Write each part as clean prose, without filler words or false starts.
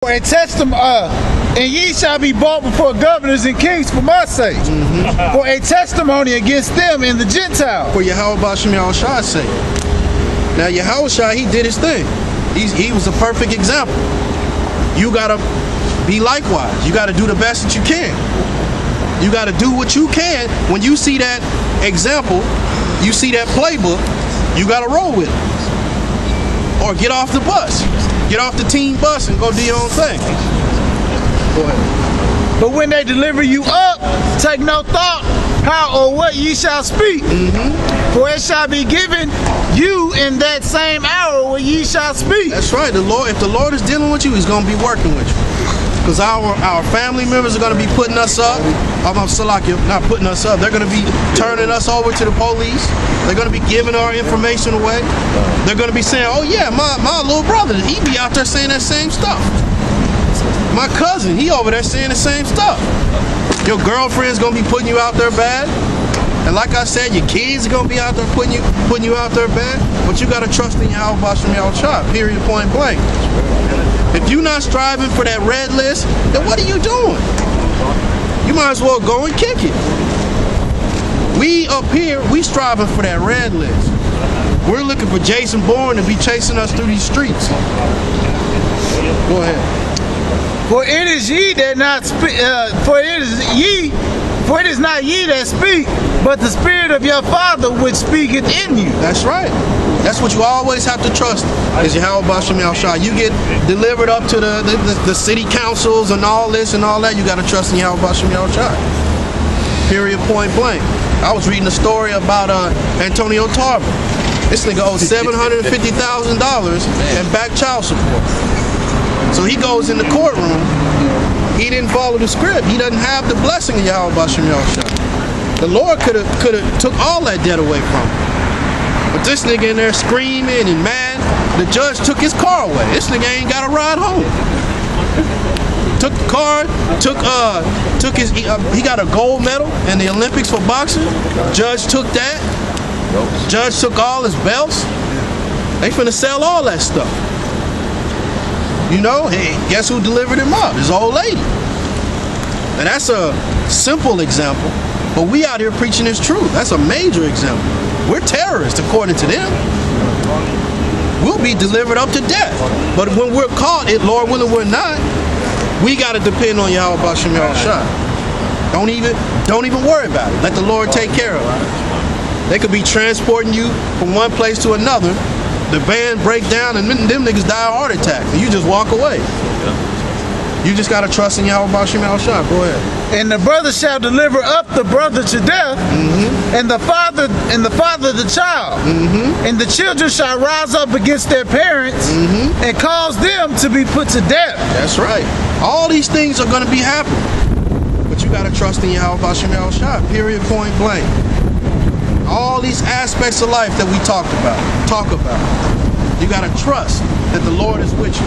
For a and ye shall be brought before governors and kings for my sake, for a testimony against them and the Gentiles. For Yahweh Bashem Yahushai's sake. Now Yahushai, he did his thing. He was a perfect example. You gotta be likewise. You gotta do the best that you can. You gotta do what you can. When you see that example, you see that playbook, you gotta roll with it. Or get off the bus. Get off the team bus and go do your own thing. Go ahead. But when they deliver you up, take no thought how or what ye shall speak. For it shall be given you in that same hour when ye shall speak. That's right. The Lord, if the Lord is dealing with you, he's going to be working with you. Because our family members are going to be putting us up. Not putting us up. They're going to be turning us over to the police. They're going to be giving our information away. They're going to be saying, oh yeah, my little brother, he be out there saying that same stuff. My cousin, he over there saying the same stuff. Your girlfriend's going to be putting you out there bad. And like I said, your kids are going to be out there putting you out there bad. But you got to trust in Yahweh Bashem Yahushai, period, point blank. If you're not striving for that red list, then what are you doing? You might as well go and kick it. We up here, we striving for that red list. We're looking for Jason Bourne to be chasing us through these streets. Go ahead. For it is ye that not speak. For it is not ye that speak, but the Spirit of your Father which speaketh in you. That's right. That's what you always have to trust, is Yahweh Bashem Yahushai. You get delivered up to the city councils and all this and all that, you got to trust in Yahweh Bashem Yahushai. Period, point blank. I was reading a story about Antonio Tarver. This nigga owes $750,000 in back child support. So he goes in the courtroom. He didn't follow the script. He doesn't have the blessing of Yahweh Bashem Yahushai. The Lord could have took all that debt away from him. But this nigga in there screaming and mad. The judge took his car away. This nigga ain't got a ride home. Took the car, took his, he got a gold medal in the Olympics for boxing. Judge took that. Judge took all his belts. They finna sell all that stuff. You know, hey, guess who delivered him up? His old lady. And that's a simple example, but we out here preaching his truth. That's a major example. We're terrorists according to them. We'll be delivered up to death. But when we're caught, Lord willing we're not, we got to depend on Yahweh Bashem Yahushai. Don't even worry about it. Let the Lord take care of it. They could be transporting you from one place to another. The van break down and them niggas die of heart attack. And you just walk away. You just got to trust in Yahweh Bashem Yahushai. Go ahead. And the brother shall deliver up the brother to death, and the father the child. And the children shall rise up against their parents and cause them to be put to death. That's right. All these things are going to be happening. But you got to trust in Yahweh Bashem Yahushai. Period, point blank. All these aspects of life that we talk about. You got to trust that the Lord is with you.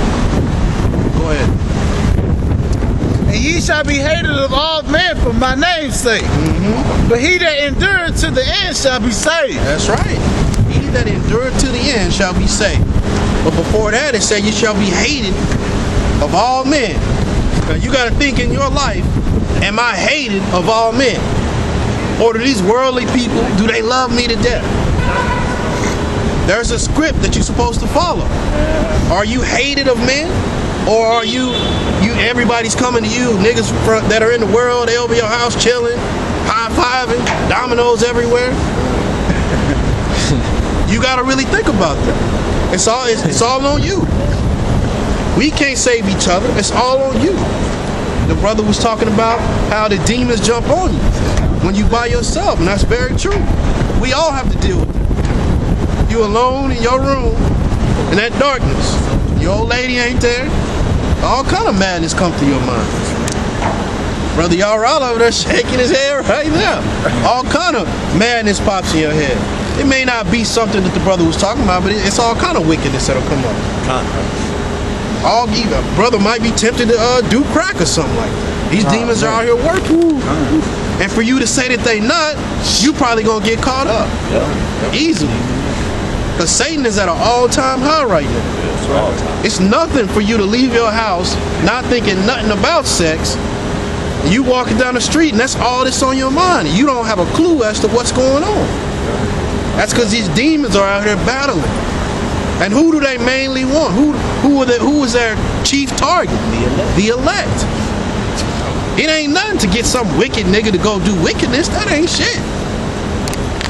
Go ahead. And ye shall be hated of all men for my name's sake. But he that endureth to the end shall be saved. That's right. He that endureth to the end shall be saved. But before that, it said you shall be hated of all men. Now, you got to think in your life, am I hated of all men? Or do these worldly people, do they love me to death? There's a script that you're supposed to follow. Are you hated of men? Or are everybody's coming to you, niggas that are in the world, they over your house chilling, high-fiving, dominoes everywhere? You gotta really think about that. It's all on you. We can't save each other, it's all on you. The brother was talking about how the demons jump on you when you by yourself, and that's very true. We all have to deal with it. You alone in your room, in that darkness. Your old lady ain't there. All kind of madness come to your mind. Brother Yarrell over there shaking his head right now. All kind of madness pops in your head. It may not be something that the brother was talking about, but it's all kind of wickedness that'll come up. Brother might be tempted to do crack or something like that. These demons are out here working. And for you to say that they not, you probably gonna get caught up easily. Because Satan is at an all-time high right now. It's nothing for you to leave your house not thinking nothing about sex. You walking down the street and that's all that's on your mind. You don't have a clue as to what's going on. That's because these demons are out here battling. And who do they mainly want? Who is their chief target? The elect. It ain't nothing to get some wicked nigga to go do wickedness. That ain't shit.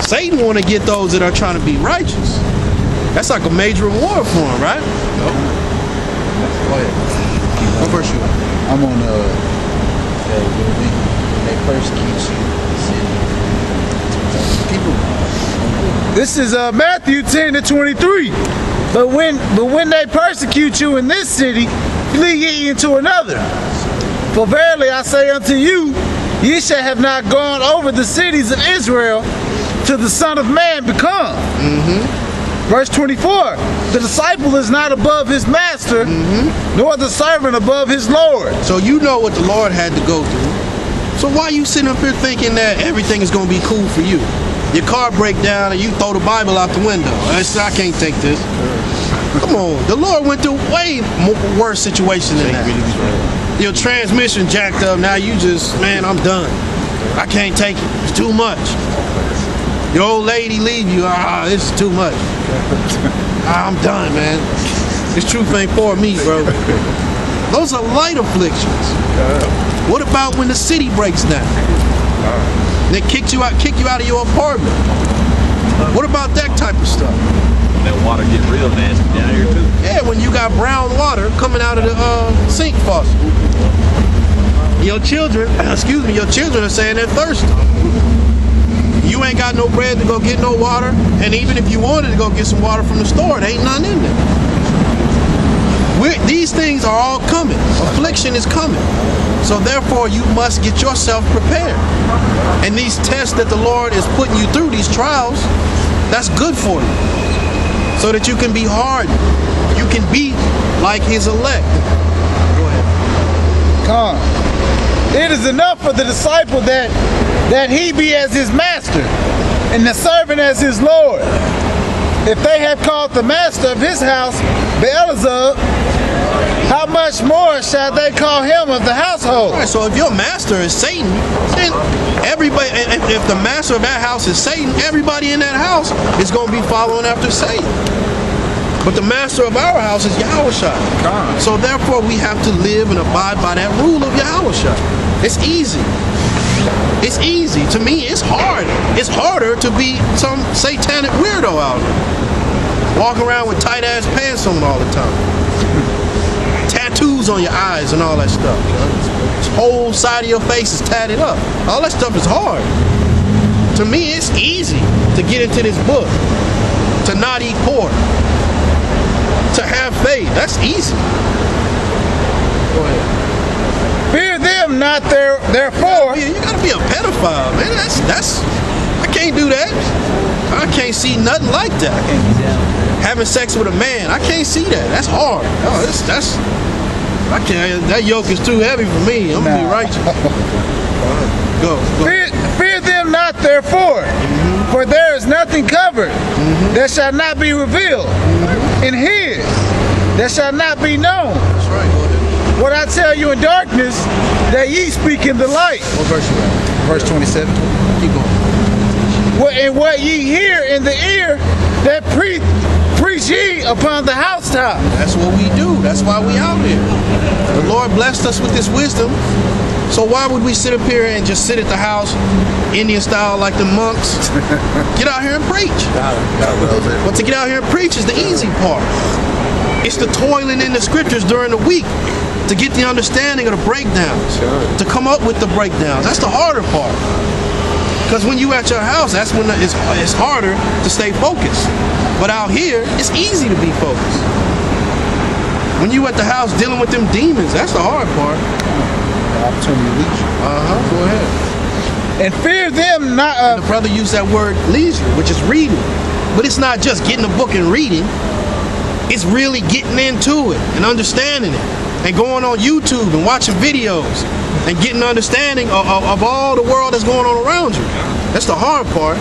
Satan want to get those that are trying to be righteous. That's like a major reward for him, right? Go ahead. What verse you at? I'm on when they persecute you, people. This is Matthew 10:23. But when they persecute you in this city, flee ye into another. For verily I say unto you, ye shall have not gone over the cities of Israel till the Son of Man become. Verse 24, the disciple is not above his master, nor the servant above his Lord. So you know what the Lord had to go through. So why you sitting up here thinking that everything is going to be cool for you? Your car break down and you throw the Bible out the window. I can't take this. Come on, the Lord went through way worse situation than that. Your transmission jacked up, now you just, man, I'm done. I can't take it, it's too much. Your old lady leave you, this is too much. I'm done, man. This truth ain't for me, bro. Those are light afflictions. What about when the city breaks down? They kick you out of your apartment. What about that type of stuff? That water get real nasty down here too. Yeah, when you got brown water coming out of the sink faucet. Your children are saying they're thirsty. You ain't got no bread to go get no water, and even if you wanted to go get some water from the store, there ain't nothing in there. These things are all coming. Affliction is coming. So therefore, you must get yourself prepared. And these tests that the Lord is putting you through, these trials, that's good for you. So that you can be hardened. You can be like his elect. Go ahead. Come. It is enough for the disciple that he be as his master, and the servant as his Lord. If they have called the master of his house Beelzebub, how much more shall they call him of the household? All right, so if your master is Satan, then everybody, if the master of that house is Satan, everybody in that house is going to be following after Satan. But the master of our house is Yahushua. So therefore we have to live and abide by that rule of Yahushua. It's easy. It's easy. To me, it's hard. It's harder to be some satanic weirdo out there. Walk around with tight ass pants on all the time. Tattoos on your eyes and all that stuff. This whole side of your face is tatted up. All that stuff is hard. To me, it's easy to get into this book. To not eat pork. To have faith. That's easy. Go ahead. Fear them not therefore. You gotta be a pedophile, man. That's I can't do that. I can't see nothing like that. Having sex with a man, I can't see that. That's hard. That's I can't. That yoke is too heavy for me. I'm gonna be righteous. Go. Fear them not therefore, for there is nothing covered that shall not be revealed, and hid that shall not be known. That's right. Go ahead. What I tell you in darkness, that ye speak in the light. What verse you at? Verse 27. Keep going. And what ye hear in the ear, that preach ye upon the housetop. That's what we do. That's why we out here. The Lord blessed us with this wisdom. So why would we sit up here and just sit at the house, Indian style like the monks? Get out here and preach. But to get out here and preach is the easy part. It's the toiling in the scriptures during the week to get the understanding of the breakdowns, to come up with the breakdowns. That's the harder part. Because when you at your house, that's when it's harder to stay focused. But out here, it's easy to be focused. When you at the house dealing with them demons, that's the hard part. Opportunity to leisure. Go ahead. And fear them not. The brother used that word leisure, which is reading. But it's not just getting a book and reading. It's really getting into it and understanding it. And going on YouTube and watching videos and getting an understanding of all the world that's going on around you. That's the hard part.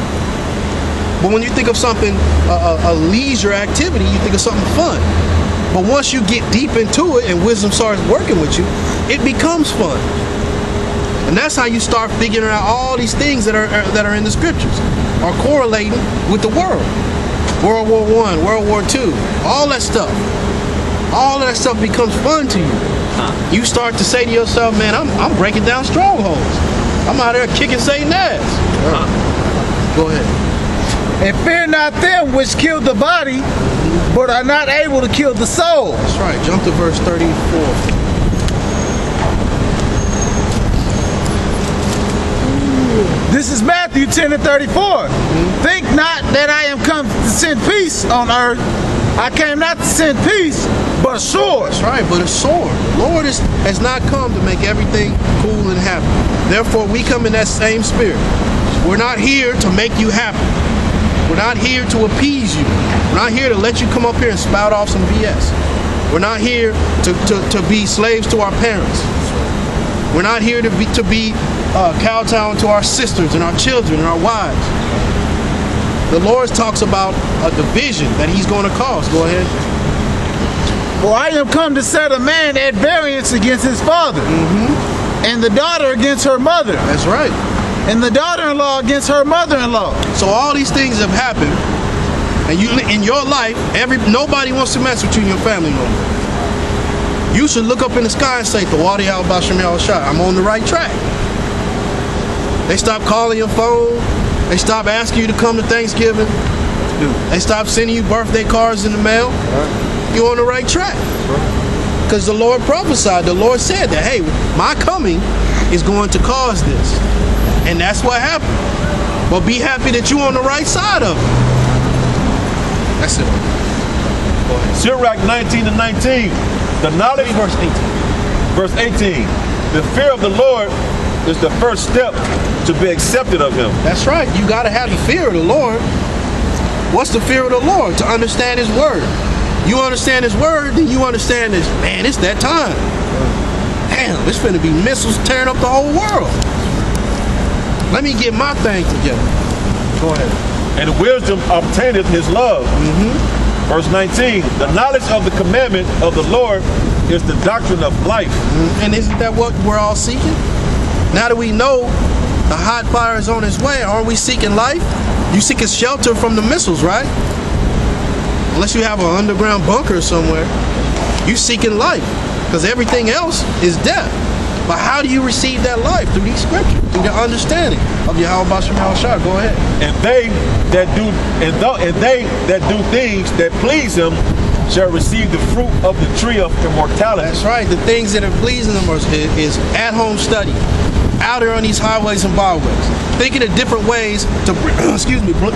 But when you think of something, a leisure activity, you think of something fun. But once you get deep into it and wisdom starts working with you, it becomes fun. And that's how you start figuring out all these things that are in the scriptures are correlating with the world. World War I, World War II, all that stuff. All of that stuff becomes fun to you. You start to say to yourself, man, I'm breaking down strongholds. I'm out there kicking Satan's ass. Go ahead. And fear not them which kill the body, but are not able to kill the soul. That's right. Jump to verse 34. This is Matthew 10 and 34. Think not that I am come to send peace on earth. I came not to send peace, but a sword. That's right, but a sword. The Lord has not come to make everything cool and happy. Therefore, we come in that same spirit. We're not here to make you happy. We're not here to appease you. We're not here to let you come up here and spout off some BS. We're not here to be slaves to our parents. We're not here to be kowtowing to our sisters and our children and our wives. The Lord talks about a division that he's going to cause. Go ahead. For I am come to set a man at variance against his father, and the daughter against her mother, That's right. and the daughter-in-law against her mother-in-law. So all these things have happened, and you in your life, nobody wants to mess with you and your family no more. You should look up in the sky and say, "Thawadi al Basham al Shah, I'm on the right track." They stop calling your phone. They stop asking you to come to Thanksgiving. They stop sending you birthday cards in the mail. You're on the right track. Because the Lord prophesied. The Lord said that, hey, my coming is going to cause this. And that's what happened. But be happy that you're on the right side of it. That's it. Go ahead. Sirach 19 and 19. The knowledge, Verse 18. verse 18. The fear of the Lord is the first step to be accepted of him. That's right. You got to have the fear of the Lord. What's the fear of the Lord? To understand his word. You understand his word, then you understand this. Man, it's that time. Damn, it's finna be missiles tearing up the whole world. Let me get my thing together. Go ahead. And wisdom obtaineth his love. Verse 19. The knowledge of the commandment of the Lord is the doctrine of life. And isn't that what we're all seeking? Now that we know the hot fire is on its way, aren't we seeking life? You seeking shelter from the missiles, right? Unless you have an underground bunker somewhere. You seeking life, because everything else is death. But how do you receive that life? Through these scriptures, through the understanding of Yahweh Basham al-Shah. Go ahead. And they that do things that please him shall receive the fruit of the tree of immortality. That's right. The things that are pleasing them is at-home study, out there on these highways and byways, thinking of different ways to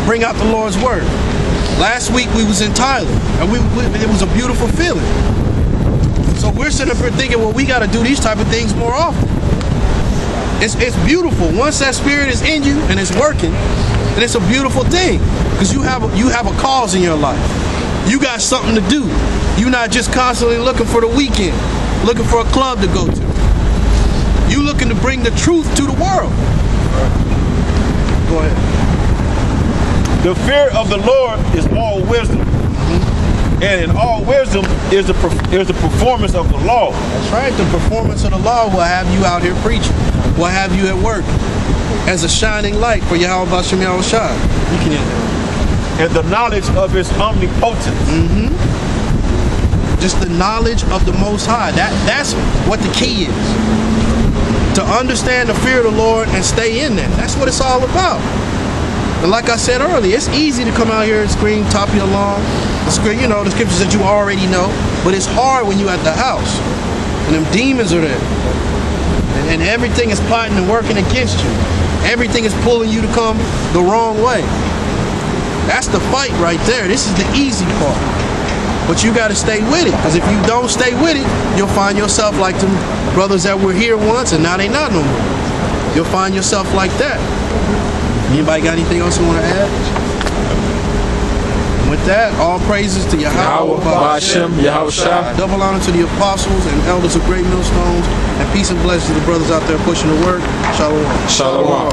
bring out the Lord's word. Last week we was in Thailand, and it was a beautiful feeling. So we're sitting up here thinking, well, we got to do these type of things more often. It's beautiful. Once that spirit is in you and it's working, then it's a beautiful thing, because you have a cause in your life. You got something to do. You're not just constantly looking for the weekend, looking for a club to go to. You looking to bring the truth to the world. Go ahead. The fear of the Lord is all wisdom. And in all wisdom is the performance of the law. That's right. The performance of the law will have you out here preaching. Will have you at work as a shining light for Yahweh Basham al-Shah. You can end it. And the knowledge of his omnipotence. Just the knowledge of the Most High. That's what the key is. To understand the fear of the Lord and stay in that. That's what it's all about. And like I said earlier, it's easy to come out here and scream top of your lung, the scriptures that you already know, but it's hard when you're at the house and them demons are there. And everything is plotting and working against you. Everything is pulling you to come the wrong way. That's the fight right there. This is the easy part. But you got to stay with it, because if you don't stay with it, you'll find yourself like them brothers that were here once and now they not no more. You'll find yourself like that. Anybody got anything else you want to add? With that, all praises to Yahweh Basham Yahushua. Double honor to the apostles and elders of Great Millstones, and peace and blessings to the brothers out there pushing the word. Shalom. Shalom.